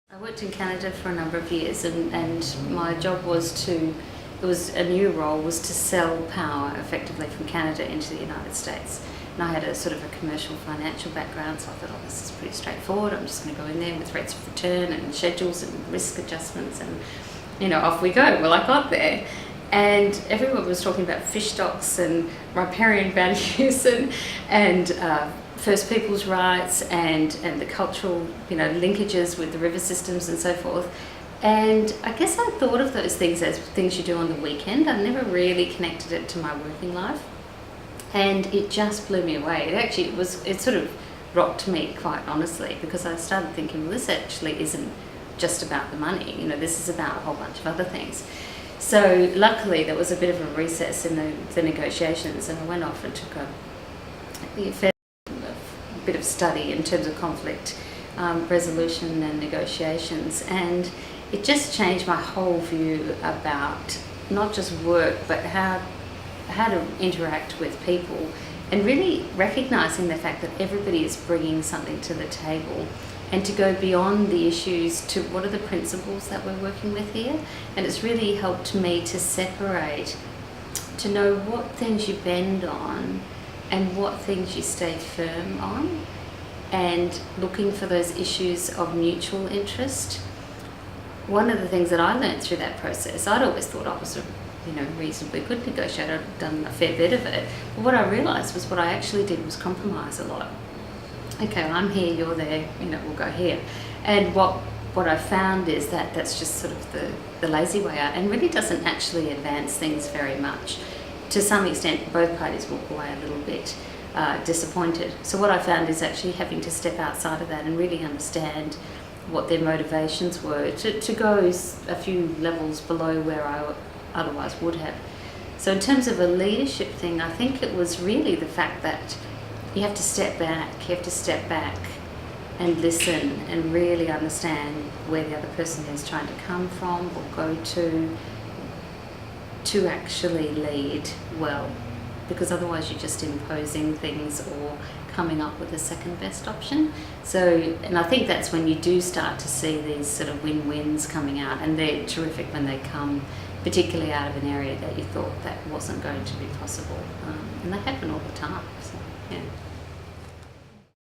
I worked in Canada for a number of years, and my job was it was a new role, was to sell power effectively from Canada into the United States. And I had a sort of a commercial financial background, so I thought, oh, this is pretty straightforward. I'm just going to go in there with rates of return and schedules and risk adjustments, and off we go. Well, I got there, and everyone was talking about fish stocks and riparian values and First Peoples' rights and the cultural linkages with the river systems and so forth. And I guess I thought of those things as things you do on the weekend. I never really connected it to my working life, and it just blew me away. It sort of rocked me, quite honestly, because I started thinking, well, this actually isn't just about the money. This is about a whole bunch of other things. So luckily there was a bit of a recess in the negotiations, and I went off and took a bit of study in terms of conflict resolution and negotiations, and it just changed my whole view about not just work but how to interact with people, and really recognizing the fact that everybody is bringing something to the table, and to go beyond the issues to what are the principles that we're working with here. And it's really helped me to separate, to know what things you bend on and what things you stay firm on, and looking for those issues of mutual interest. One of the things that I learned through that process, I'd always thought I was a reasonably good negotiator. I'd done a fair bit of it, but what I realised was what I actually did was compromise a lot. Okay, well, I'm here, you're there, we'll go here. And what I found is that that's just sort of the lazy way out, and really doesn't actually advance things very much. To some extent, both parties walk away a little bit disappointed. So what I found is actually having to step outside of that and really understand what their motivations were, to go a few levels below where I otherwise would have. So in terms of a leadership thing, I think it was really the fact that you have to step back and listen and really understand where the other person is trying to come from or go to actually lead well, because otherwise you're just imposing things or coming up with a second best option. And I think that's when you do start to see these sort of win-wins coming out, and they're terrific when they come particularly out of an area that you thought that wasn't going to be possible, and they happen all the time. So, yeah.